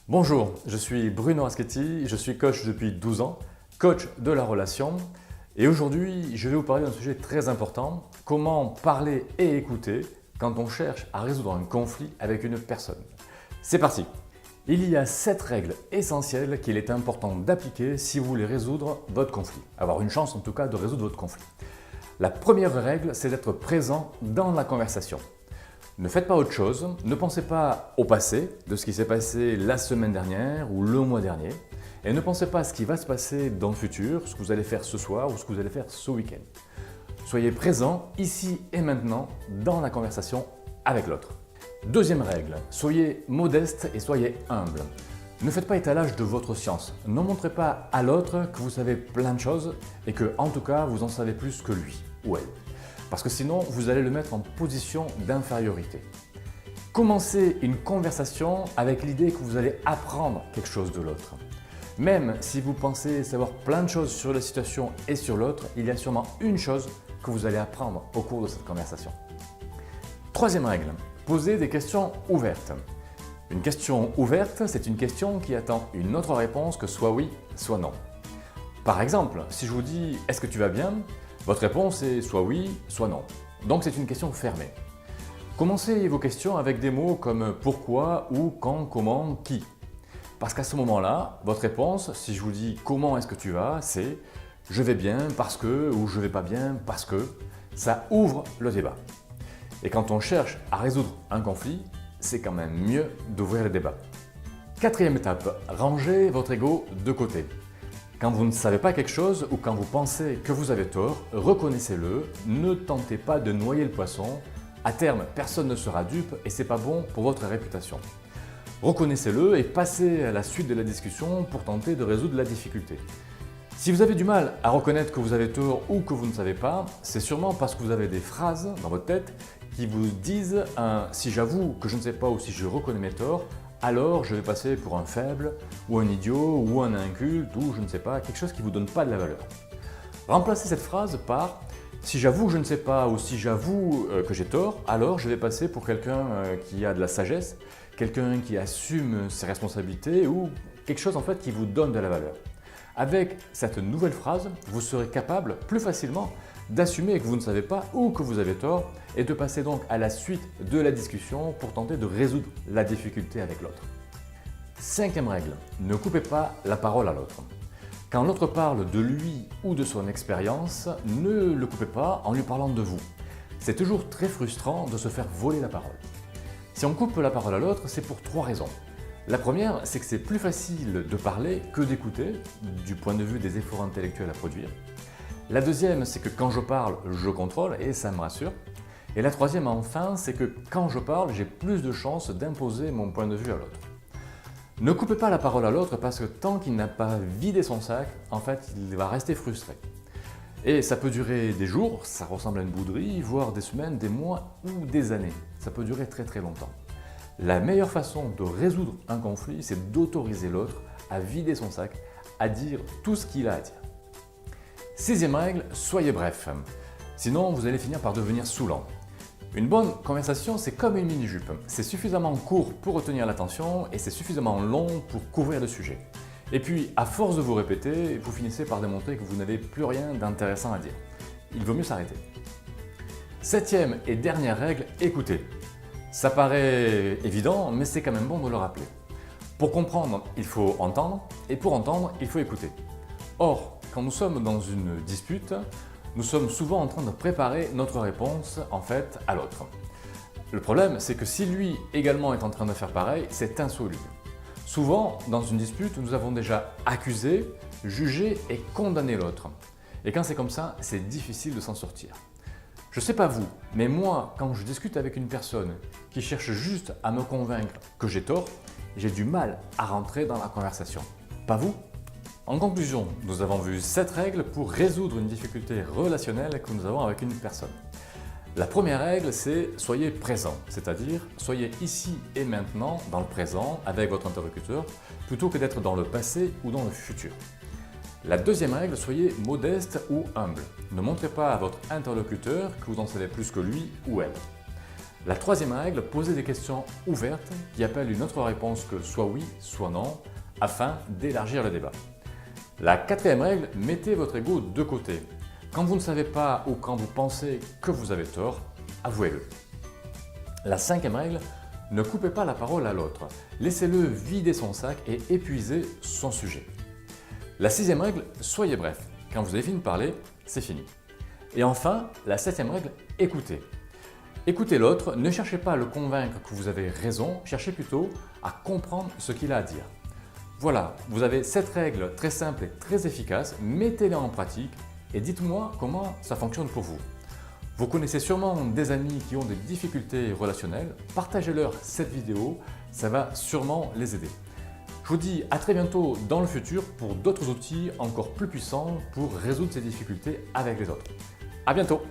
Bonjour, je suis Bruno Raschetti, je suis coach depuis 12 ans, coach de la relation et aujourd'hui je vais vous parler d'un sujet très important, comment parler et écouter quand on cherche à résoudre un conflit avec une personne. C'est parti! Il y a 7 règles essentielles qu'il est important d'appliquer si vous voulez résoudre votre conflit, avoir une chance en tout cas de résoudre votre conflit. La première règle, c'est d'être présent dans la conversation. Ne faites pas autre chose, ne pensez pas au passé, de ce qui s'est passé la semaine dernière ou le mois dernier, et ne pensez pas à ce qui va se passer dans le futur, ce que vous allez faire ce soir ou ce que vous allez faire ce week-end. Soyez présent ici et maintenant dans la conversation avec l'autre. Deuxième règle, soyez modeste et soyez humble. Ne faites pas étalage de votre science, ne montrez pas à l'autre que vous savez plein de choses et que, en tout cas, vous en savez plus que lui ou elle. Parce que sinon, vous allez le mettre en position d'infériorité. Commencez une conversation avec l'idée que vous allez apprendre quelque chose de l'autre. Même si vous pensez savoir plein de choses sur la situation et sur l'autre, il y a sûrement une chose que vous allez apprendre au cours de cette conversation. Troisième règle, posez des questions ouvertes. Une question ouverte, c'est une question qui attend une autre réponse que soit oui, soit non. Par exemple, si je vous dis « Est-ce que tu vas bien ?», votre réponse est soit oui, soit non. Donc c'est une question fermée. Commencez vos questions avec des mots comme pourquoi ou quand, comment, qui. Parce qu'à ce moment-là, votre réponse, si je vous dis comment est-ce que tu vas, c'est je vais bien parce que ou je vais pas bien parce que. Ça ouvre le débat. Et quand on cherche à résoudre un conflit, c'est quand même mieux d'ouvrir le débat. Quatrième étape, rangez votre ego de côté. Quand vous ne savez pas quelque chose ou quand vous pensez que vous avez tort, reconnaissez-le, ne tentez pas de noyer le poisson. À terme, personne ne sera dupe et c'est pas bon pour votre réputation. Reconnaissez-le et passez à la suite de la discussion pour tenter de résoudre la difficulté. Si vous avez du mal à reconnaître que vous avez tort ou que vous ne savez pas, c'est sûrement parce que vous avez des phrases dans votre tête qui vous disent « si j'avoue que je ne sais pas ou si je reconnais mes torts, alors je vais passer pour un faible, ou un idiot, ou un inculte, ou je ne sais pas, quelque chose qui ne vous donne pas de la valeur. » Remplacez cette phrase par « si j'avoue que je ne sais pas ou si j'avoue que j'ai tort, alors je vais passer pour quelqu'un qui a de la sagesse, quelqu'un qui assume ses responsabilités ou quelque chose en fait qui vous donne de la valeur. » Avec cette nouvelle phrase, vous serez capable plus facilement d'assumer que vous ne savez pas ou que vous avez tort et de passer donc à la suite de la discussion pour tenter de résoudre la difficulté avec l'autre. Cinquième règle, ne coupez pas la parole à l'autre. Quand l'autre parle de lui ou de son expérience, ne le coupez pas en lui parlant de vous. C'est toujours très frustrant de se faire voler la parole. Si on coupe la parole à l'autre, c'est pour 3 raisons. La première, c'est que c'est plus facile de parler que d'écouter, du point de vue des efforts intellectuels à produire. La deuxième, c'est que quand je parle, je contrôle et ça me rassure. Et la troisième, enfin, c'est que quand je parle, j'ai plus de chances d'imposer mon point de vue à l'autre. Ne coupez pas la parole à l'autre parce que tant qu'il n'a pas vidé son sac, en fait, il va rester frustré. Et ça peut durer des jours, ça ressemble à une bouderie, voire des semaines, des mois ou des années. Ça peut durer très très longtemps. La meilleure façon de résoudre un conflit, c'est d'autoriser l'autre à vider son sac, à dire tout ce qu'il a à dire. Sixième règle, soyez bref. Sinon, vous allez finir par devenir saoulant. Une bonne conversation, c'est comme une mini-jupe. C'est suffisamment court pour retenir l'attention et c'est suffisamment long pour couvrir le sujet. Et puis, à force de vous répéter, vous finissez par démontrer que vous n'avez plus rien d'intéressant à dire. Il vaut mieux s'arrêter. Septième et dernière règle, écoutez. Ça paraît évident, mais c'est quand même bon de le rappeler. Pour comprendre, il faut entendre, et pour entendre, il faut écouter. Or, quand nous sommes dans une dispute, nous sommes souvent en train de préparer notre réponse en fait à l'autre. Le problème, c'est que si lui également est en train de faire pareil, c'est insoluble. Souvent, dans une dispute, nous avons déjà accusé, jugé et condamné l'autre. Et quand c'est comme ça, c'est difficile de s'en sortir. Je ne sais pas vous, mais moi, quand je discute avec une personne qui cherche juste à me convaincre que j'ai tort, j'ai du mal à rentrer dans la conversation. Pas vous ? En conclusion, nous avons vu 7 règles pour résoudre une difficulté relationnelle que nous avons avec une personne. La première règle, c'est soyez présent, c'est-à-dire soyez ici et maintenant, dans le présent, avec votre interlocuteur, plutôt que d'être dans le passé ou dans le futur. La deuxième règle, soyez modeste ou humble. Ne montrez pas à votre interlocuteur que vous en savez plus que lui ou elle. La troisième règle, posez des questions ouvertes qui appellent une autre réponse que soit oui, soit non, afin d'élargir le débat. La quatrième règle, mettez votre ego de côté. Quand vous ne savez pas ou quand vous pensez que vous avez tort, avouez-le. La cinquième règle, ne coupez pas la parole à l'autre. Laissez-le vider son sac et épuiser son sujet. La sixième règle, soyez bref. Quand vous avez fini de parler, c'est fini. Et enfin, la septième règle, écoutez. Écoutez l'autre, ne cherchez pas à le convaincre que vous avez raison, cherchez plutôt à comprendre ce qu'il a à dire. Voilà, vous avez 7 règles très simples et très efficaces, mettez-les en pratique et dites-moi comment ça fonctionne pour vous. Vous connaissez sûrement des amis qui ont des difficultés relationnelles, partagez-leur cette vidéo, ça va sûrement les aider. Je vous dis à très bientôt dans le futur pour d'autres outils encore plus puissants pour résoudre ces difficultés avec les autres. À bientôt!